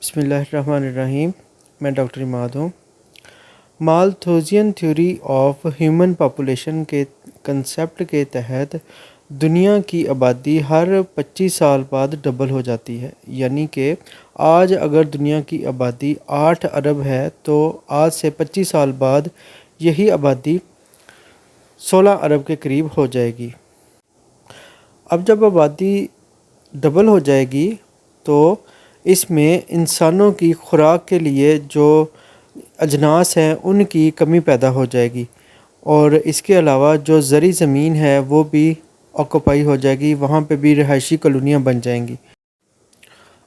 बिस्मिल्लाहिर्रहमानिर्रहीम। मैं डॉक्टर इमाद हूँ। मालथूजियन थ्योरी ऑफ ह्यूमन पॉपुलेशन के कंसेप्ट के तहत दुनिया की आबादी हर 25 साल बाद डबल हो जाती है। यानी कि आज अगर दुनिया की आबादी 8 अरब है तो आज से 25 साल बाद यही आबादी 16 अरब के करीब हो जाएगी। अब जब आबादी डबल हो जाएगी तो इसमें इंसानों की खुराक के लिए जो अजनास हैं उनकी कमी पैदा हो जाएगी, और इसके अलावा जो ज़री ज़मीन है वो भी ऑक्यूपाई हो जाएगी, वहाँ पे भी रहायशी कॉलोनियाँ बन जाएंगी।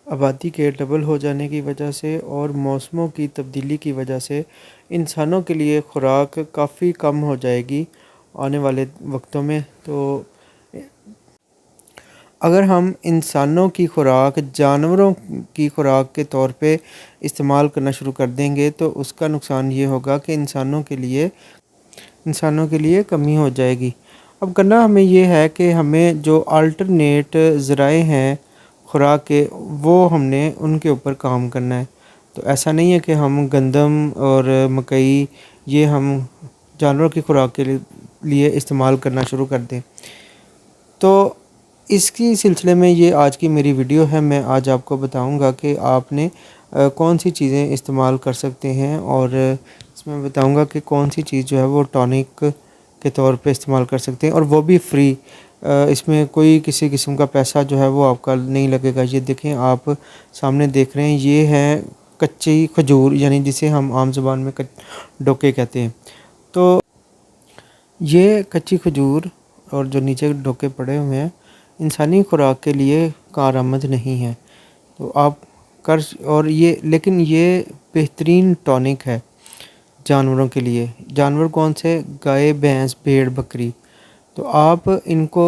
आबादी के डबल हो जाने की वजह से और मौसमों की तब्दीली की वजह से इंसानों के लिए खुराक काफ़ी कम हो जाएगी आने वाले वक्तों में। तो अगर हम इंसानों की खुराक जानवरों की खुराक के तौर पे इस्तेमाल करना शुरू कर देंगे तो उसका नुकसान ये होगा कि इंसानों के लिए कमी हो जाएगी। अब करना हमें ये है कि हमें जो अल्टरनेट ज़राए हैं खुराक के, वो हमने उनके ऊपर काम करना है। तो ऐसा नहीं है कि हम गंदम और मकई ये हम जानवरों की खुराक के लिए इस्तेमाल करना शुरू कर दें। तो इसकी सिलसिले में ये आज की मेरी वीडियो है। मैं आज आपको बताऊंगा कि आपने कौन सी चीज़ें इस्तेमाल कर सकते हैं, और इसमें बताऊंगा कि कौन सी चीज़ जो है वो टॉनिक के तौर पे इस्तेमाल कर सकते हैं, और वो भी फ्री। इसमें कोई किसी किस्म का पैसा जो है वो आपका नहीं लगेगा। ये देखें, आप सामने देख रहे हैं, ये है कच्ची खजूर, यानी जिसे हम आम ज़ुबान में डोके कहते हैं। तो ये कच्ची खजूर और जो नीचे डोके पड़े हुए हैं इंसानी खुराक के लिए कारआमद नहीं है। तो आप कर और ये लेकिन ये बेहतरीन टॉनिक है जानवरों के लिए। जानवर कौन से? गाय, भैंस, भेड़, बकरी। तो आप इनको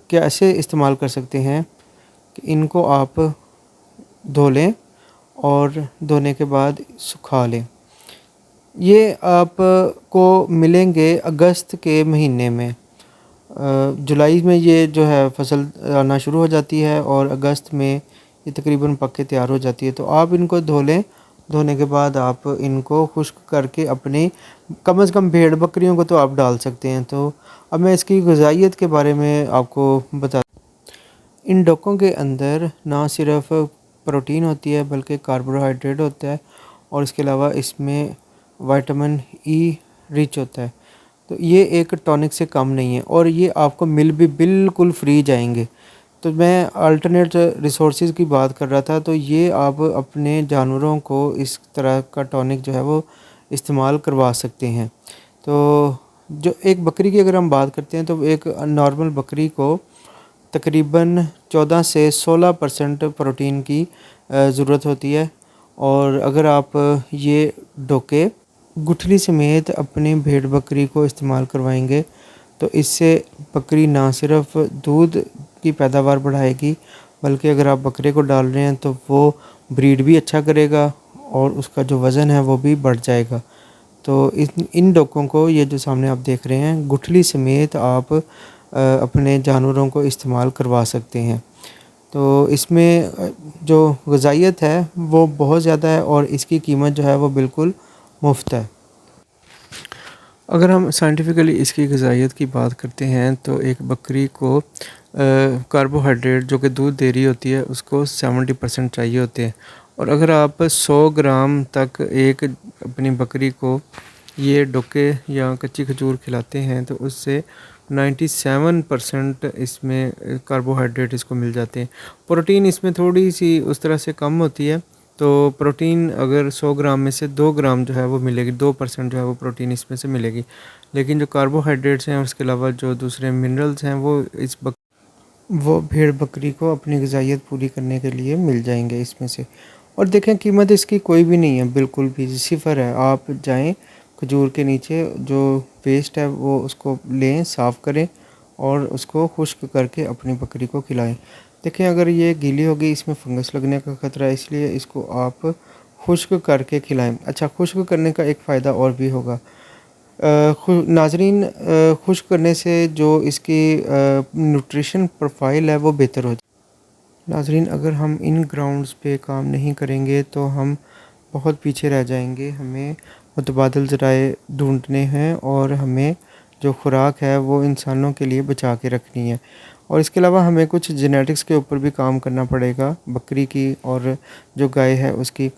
कैसे इस्तेमाल कर सकते हैं कि इनको आप धो लें और धोने के बाद सुखा लें। ये आपको मिलेंगे अगस्त के महीने में। जुलाई में ये जो है फसल आना शुरू हो जाती है और अगस्त में ये तकरीबन पक के तैयार हो जाती है। तो आप इनको धो लें। धोने के बाद आप इनको खुश्क करके अपने कम से कम भेड़ बकरियों को तो आप डाल सकते हैं। तो अब मैं इसकी ग़िज़ाइयत के बारे में आपको बता। इन डोकों के अंदर ना सिर्फ प्रोटीन होती है बल्कि कार्बोहाइड्रेट होता है, और इसके अलावा इसमें विटामिन ई रिच होता है। तो ये एक टॉनिक से कम नहीं है, और ये आपको मिल भी बिल्कुल फ्री जाएंगे। तो मैं अल्टरनेट रिसोर्सेज की बात कर रहा था, तो ये आप अपने जानवरों को इस तरह का टॉनिक जो है वो इस्तेमाल करवा सकते हैं। तो जो एक बकरी की अगर हम बात करते हैं तो एक नॉर्मल बकरी को तकरीबन 14 से 16% प्रोटीन की ज़रूरत होती है, और अगर आप ये डोके गुठली समेत अपनी भेड़ बकरी को इस्तेमाल करवाएंगे तो इससे बकरी ना सिर्फ दूध की पैदावार बढ़ाएगी, बल्कि अगर आप बकरे को डाल रहे हैं तो वो ब्रीड भी अच्छा करेगा और उसका जो वज़न है वो भी बढ़ जाएगा। तो इन डोकों को, ये जो सामने आप देख रहे हैं, गुठली समेत आप अपने जानवरों को इस्तेमाल करवा सकते हैं। तो इसमें जो ग़िज़ाइयत है वो बहुत ज़्यादा है, और इसकी कीमत जो है वो बिल्कुल मुफ्त है। अगर हम साइंटिफिकली इसकी ग़िज़ाइयत की बात करते हैं तो एक बकरी को कार्बोहाइड्रेट जो कि दूध दे रही होती है उसको 70% चाहिए होते हैं, और अगर आप 100 ग्राम तक एक अपनी बकरी को ये डोके या कच्ची खजूर खिलाते हैं तो उससे 97% इसमें कार्बोहाइड्रेट इसको मिल जाते हैं। प्रोटीन इसमें थोड़ी सी उस तरह से कम होती है, तो प्रोटीन अगर 100 ग्राम में से 2 ग्राम जो है वो मिलेगी, 2% जो है वो प्रोटीन इसमें से मिलेगी। लेकिन जो कार्बोहाइड्रेट्स हैं और उसके अलावा जो दूसरे मिनरल्स हैं वो भेड़ बकरी को अपनी ग़िज़ाइयत पूरी करने के लिए मिल जाएंगे इसमें से। और देखें, कीमत इसकी कोई भी नहीं है, बिल्कुल भी सिफर है। आप जाएं खजूर के नीचे जो वेस्ट है वो उसको लें, साफ़ करें और उसको खुश्क करके अपनी बकरी को खिलाएं। देखें, अगर ये गीली होगी इसमें फंगस लगने का ख़तरा है, इसलिए इसको आप खुश्क करके खिलाएं। अच्छा, खुश्क करने का एक फ़ायदा और भी होगा नाजरीन, खुश्क करने से जो इसकी न्यूट्रिशन प्रोफाइल है वो बेहतर हो जाए। ناظرین، اگر ہم ان گراؤنڈز پہ کام نہیں کریں گے تو ہم بہت پیچھے رہ جائیں گے. ہمیں متبادل ذرائع ڈھونڈنے ہیں اور ہمیں جو خوراک ہے وہ انسانوں کے لیے بچا کے رکھنی ہے. اور اس کے علاوہ ہمیں کچھ جینیٹکس کے اوپر بھی کام کرنا پڑے گا، بکری کی اور جو گائے ہے اس کی،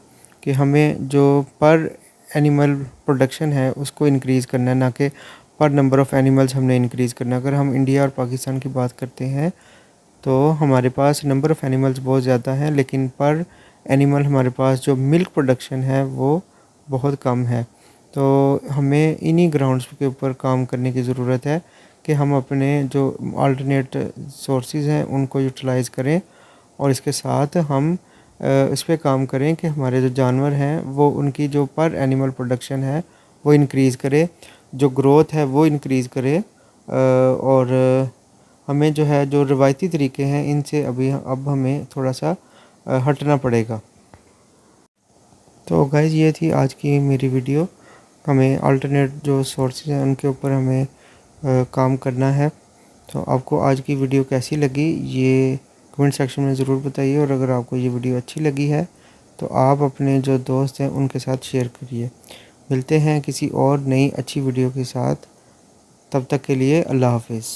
کہ ہمیں جو پر اینیمل پروڈکشن ہے اس کو انکریز کرنا ہے، نہ کہ پر نمبر آف اینیملز ہم نے انکریز کرنا. اگر ہم انڈیا اور پاکستان کی بات کرتے ہیں تو ہمارے پاس نمبر آف اینیملز بہت زیادہ ہیں، لیکن پر اینیمل ہمارے پاس جو ملک پروڈکشن ہے وہ بہت کم ہے. تو ہمیں انہی گراؤنڈز کے اوپر کام کرنے کی ضرورت ہے کہ ہم اپنے جو آلٹرنیٹ سورسز ہیں ان کو یوٹیلائز کریں، اور اس کے ساتھ ہم اس پہ کام کریں کہ ہمارے جو جانور ہیں وہ ان کی جو پر اینیمل پروڈکشن ہے وہ انکریز کرے، جو گروتھ ہے وہ انکریز کرے. اور ہمیں جو ہے جو روایتی طریقے ہیں ان سے اب ہمیں تھوڑا سا ہٹنا پڑے گا. تو گائز یہ تھی آج کی میری ویڈیو. ہمیں آلٹرنیٹ جو سورسز ہیں ان کے اوپر ہمیں کام کرنا ہے. تو آپ کو آج کی ویڈیو کیسی لگی یہ کمنٹ سیکشن میں ضرور بتائیے، اور اگر آپ کو یہ ویڈیو اچھی لگی ہے تو آپ اپنے جو دوست ہیں ان کے ساتھ شیئر کریے. ملتے ہیں کسی اور نئی اچھی ویڈیو کے ساتھ، تب تک کے لیے اللہ حافظ.